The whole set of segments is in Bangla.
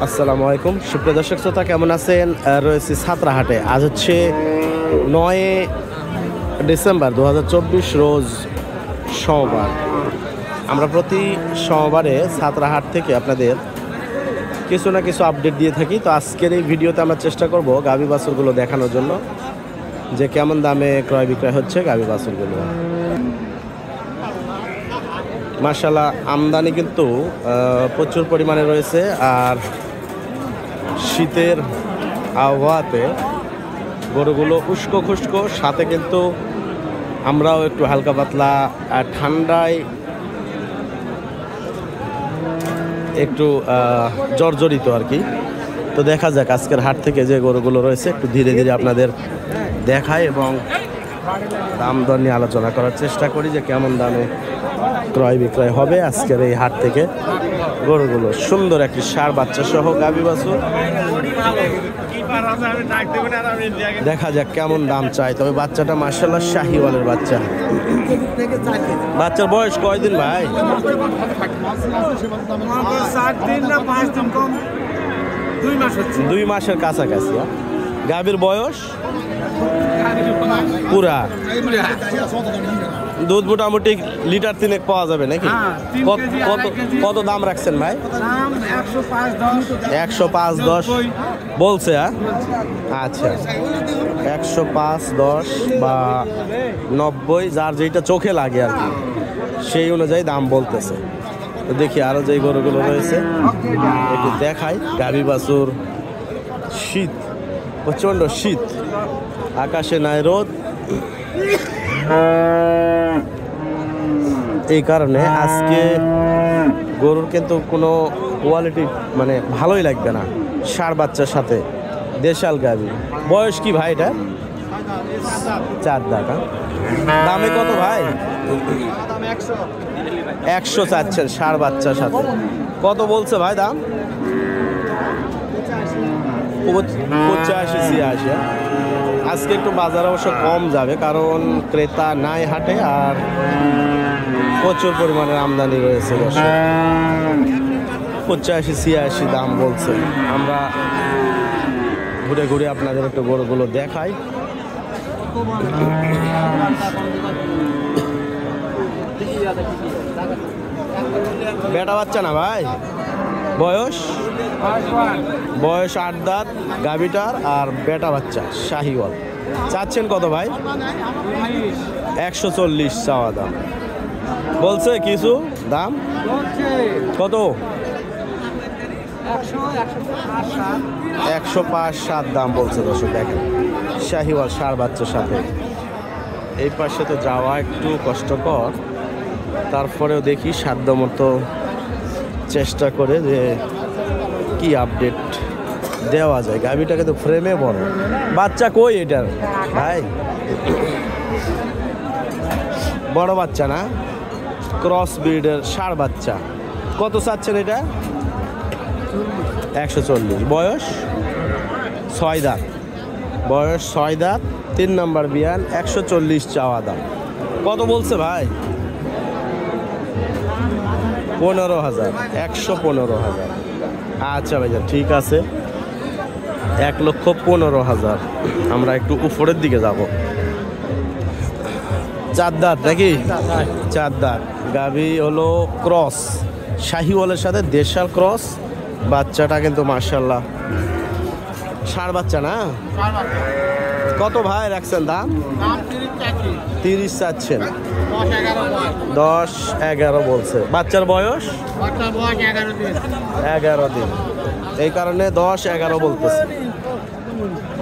আসসালামু আলাইকুম সুপ্রিয় দর্শক শ্রোতা, কেমন আছেন? রয়েছি ছাত্রাহাটে। আজ হচ্ছে 9 ডিসেম্বর 2024 রোজ সোমবার। আমরা প্রতি সোমবারে ছাত্রাহাট থেকে আপনাদের কিছু না কিছু আপডেট দিয়ে থাকি। তো আজকের এই ভিডিওতে আমরা চেষ্টা করব গাভী বাছুরগুলো দেখানোর জন্য, যে কেমন দামে ক্রয় বিক্রয় হচ্ছে গাভী বাছুরগুলো। মাশাআল্লাহ আমদানি কিন্তু প্রচুর পরিমাণে রয়েছে, আর শীতের আবহাওয়াতে গরুগুলো উস্কো খুস্কো, সাথে কিন্তু আমরাও একটু হালকা পাতলা ঠান্ডায় একটু জর্জরিত আর কি। তো দেখা যাক আজকের হাট থেকে যে গরুগুলো রয়েছে একটু ধীরে ধীরে আপনাদের দেখায় এবং দাম দর নিয়ে আলোচনা করার চেষ্টা করি, যে কেমন দামে ক্রয় বিক্রয় হবে আজকের এই হাট থেকে গরুগুলো। সুন্দর একটি ষাঁড় বাচ্চা সহ গাভী বাছুর, দেখা যাক কেমন দাম চাই। তবে বাচ্চাটা মাশাআল্লাহ শাহিওয়ালের বাচ্চা। বাচ্চার বয়স কয়দিন ভাই? 2 মাসের কাছাকাছি। গাভীর বয়স পুরা দুধ মোটামুটি লিটার 3 পাওয়া যাবে নাকি? কত দাম রাখছেন ভাই? 105-10 বলছে। আচ্ছা, 105-10 বা 90, যার যেটা চোখে লাগে আর কি, সেই অনুযায়ী দাম বলতেছে। তো দেখি আরো যে গরুগুলো রয়েছে একটু দেখাই। গাভী বাছুর, শীত, প্রচণ্ড শীত, আকাশে নাই রোদ, এই কারণে আজকে গরুর কিন্তু কোনো কোয়ালিটি মানে ভালোই লাগবে না। ষাঁড় বাচ্চার সাথে দেশাল গাভী। বয়স কি ভাই এটা? 4 দাঁত। দামে কত ভাই? 100 চাচ্ছেন ষাঁড় বাচ্চার সাথে। কত বলছে ভাই দাম? 85-86। আজকে একটু বাজার অবশ্য কম যাবে, কারণ ক্রেতা নাই হাটে, আর প্রচুর পরিমাণে আমদানি রয়েছে। 85-86 দাম বলছে। আমরা ঘুরে ঘুরে আপনাদের একটু গরুগুলো দেখাই। বেটা বাচ্চা না ভাই? বয়স 8 দাঁত গাভীটার, আর বেটা বাচ্চা শাহিওয়াল। চাচ্ছেন কত ভাই? 140 চাওয়া দাম বলছে। কিছু দাম কত? 105-7 দাম বলছে। দর্শক দেখেন, শাহিওয়াল ষাঁড় বাচ্চার সাথে। এই পাশে তো যাওয়া একটু কষ্টকর, তারপরেও দেখি সাধ্য মতো চেষ্টা করে যে কি আপডেট দেওয়া যায়। গাভীটাকে তো ফ্রেমে বড়। বাচ্চা কই এটার ভাই? বড় বাচ্চা না, ক্রস ব্রিডের ষাঁড় বাচ্চা। কত চাচ্ছেন এটা? 140। বয়স 6 দাঁত। বয়স 6 দাঁত, 3 নম্বর বিয়ান। 140 চাওয়া দাম। কত বলছে ভাই? 15,000। 115,000। আচ্ছা ভাইয়া, ঠিক আছে, 1,15,000। আমরা একটু উপরের দিকে যাব। 4 দাঁত নাকি? 4 দাঁত গাভী হলো ক্রস, শাহিওয়ালের সাথে দেশাল ক্রস। বাচ্চাটা কিন্তু মাশাআল্লাহ ষাঁড় বাচ্চা না? কত ভাই রাখছেন দাম? 30 চাচ্ছেন। 10-11 বলছে। বাচ্চার বয়স 11 দিন, এই কারণে 10-11 বলতেছে।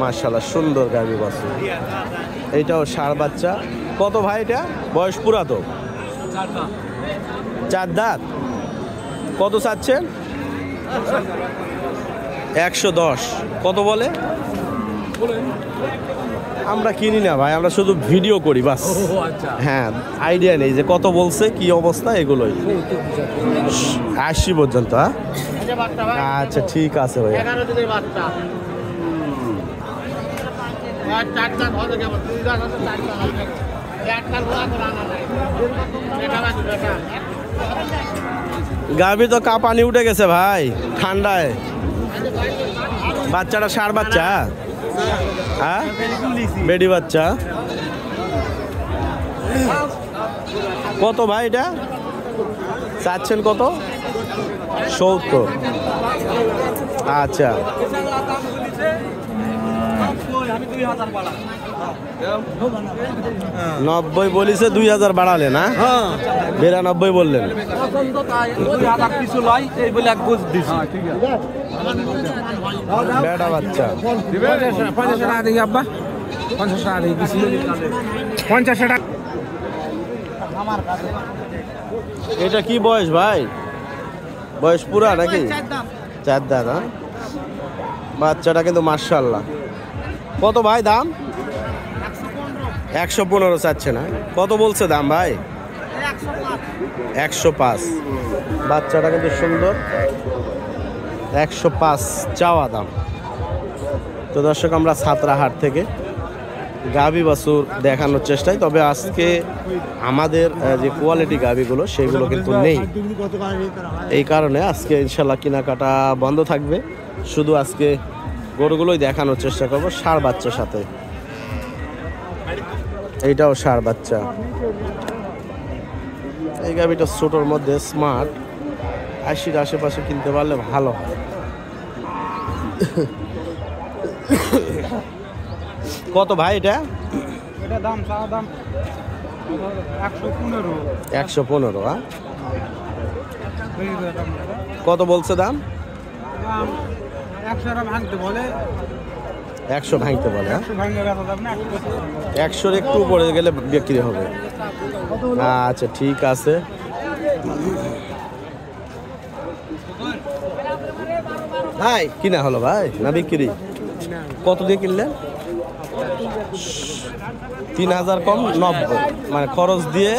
মাশাআল্লাহ সুন্দর গাভী বাছুর। এইটাও ষাঁড় বাচ্চা। কত ভাই এটা? বয়স পুরা তো 4 দাঁত। কত চাচ্ছেন? 110। কত বলে? আমরা কিনি না ভাই, আমরা শুধু ভিডিও করি বাস। হ্যাঁ, আইডিয়া নেই যে কত বলছে, কি অবস্থা, এগুলোই। 80 পর্যন্ত। আচ্ছা ঠিক আছে ভাই। গাভী তো কাঁপানি উঠে গেছে ভাই ঠান্ডায়। বাচ্চাটা ষাঁড় বাচ্চা, হ্যাঁ বেডি বাচ্চা। কত ভাই এটা চাচ্ছেন কত? 70। আচ্ছা 90 বলিছে, 2000 বাড়ালে না? 92 বললেন। বেটা বাচ্চা 50 টাকা। এটা কি বয়স ভাই? বয়স পুরা নাকি? 4 দাঁত। হ্যাঁ বাচ্চাটা কিন্তু মাশাআল্লাহ। কত ভাই দাম? 115 চাচ্ছে না? কত বলছে দাম ভাই? 105। বাচ্চাটা কিন্তু সুন্দর, 105 চাওয়া দাম। তো দর্শক আমরা ছাত্রাহাট থেকে গাভী বাছুর দেখানোর চেষ্টায়, তবে আজকে আমাদের যে কোয়ালিটি গাভীগুলো সেগুলো কিন্তু নেই, এই কারণে আজকে ইনশাল্লাহ কেনাকাটা বন্ধ থাকবে। শুধু আজকে গরুগুলোই দেখানোর চেষ্টা করবো ষাঁড় বাচ্চার সাথে। এইটাও ষাঁড় বাচ্চা। এই গাভীটা ছোটোর মধ্যে স্মার্ট, 80-র আশেপাশে কিনতে পারলে ভালো হয়। কত ভাই এটা? দাম চাওয়া দাম 115। 115। হ্যাঁ কত বলছে দাম? 100 ভাঙতে বলে। 100 ভাঙতে বলে। 100-র একটু উপরে গেলে বিক্রি হবে। আচ্ছা ঠিক আছে। ভাই কিনা হলো ভাই না বিক্রি? কত দিয়ে কিনলেন? 3000 কম 90, মানে খরচ দিয়ে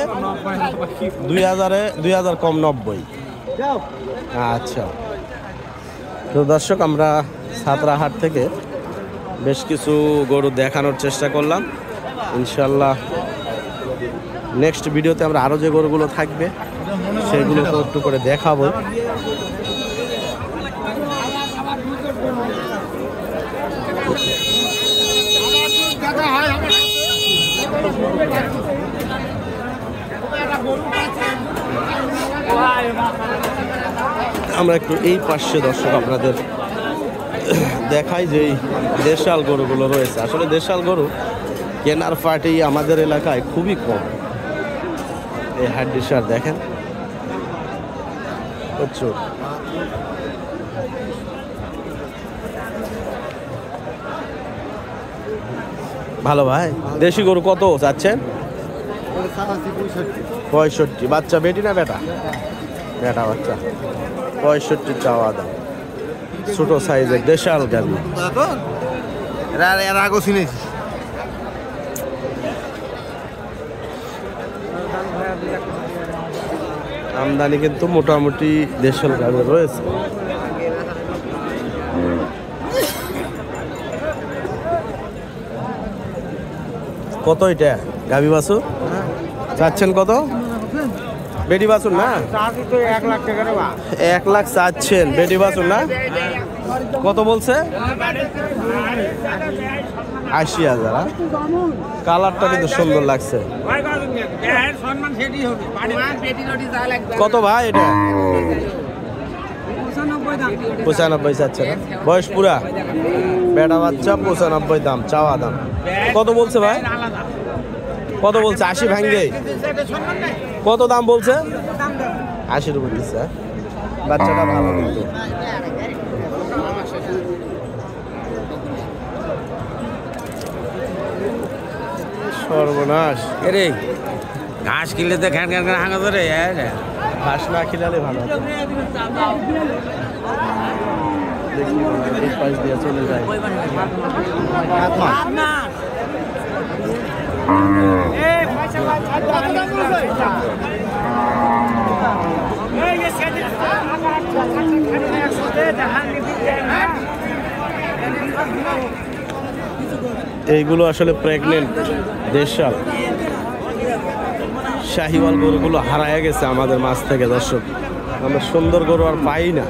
2000 কম 90। আচ্ছা তো দর্শক আমরা ছাত্রাহাট থেকে বেশ কিছু গরু দেখানোর চেষ্টা করলাম। ইনশাল্লাহ নেক্সট ভিডিওতে আমরা আরও যে গরুগুলো থাকবে সেগুলো তো একটু করে দেখাবো। আমরা একটু এই পাশে দর্শক আপনাদের দেখাই যে দেশাল গরুগুলো রয়েছে। আসলে দেশাল গরু কেনার পার্টি আমাদের এলাকায় খুবই কম। এই হাড্ডিসার দেখেন প্রচুর। ভালো ভাই। দেশি গরু কত যাচ্ছেন? 65। বাচ্চা বেটি না বেটা? বেটা বাচ্চা। 65 চাওয়া দাম। ছোট সাইজের দেশাল গাভী। আমদানি কিন্তু মোটামুটি দেশাল গাভী রয়েছে। কত এটা গাভী বাছুর চাচ্ছেন কত? বেটি বাছুর না? 1 লাখ টাকা। 1 লাখ চাচ্ছেন বেটি বাছুর না? কত বলছে? 80,000। কালারটা কিন্তু সুন্দর লাগছে। কত ভাই এটা? 95 চাচ্ছে না? বয়স পুরা? বেটা বাচ্চা 95 দাম চাওয়া দাম। কত বলছে ভাই? কত বলছে? 80 ভাঙ্গে? কত দাম বলছে? 80 উপর দিচ্ছে। বাচ্চাটা ভালো কিন্তু। সর্বনাশ। এরে ঘাস কিনলে তো ঘ্যান ঘ্যান হাঙ্গা ধরে ঘাস না খিলালে ভালো। দেখি এই পাশ দিয়ে চলে যায়। এইগুলো আসলে প্রেগনেন্ট দেশাল শাহিওয়াল গরুগুলো হারায় গেছে আমাদের মাছ থেকে। দর্শক আমরা সুন্দর গরু আর পাই না।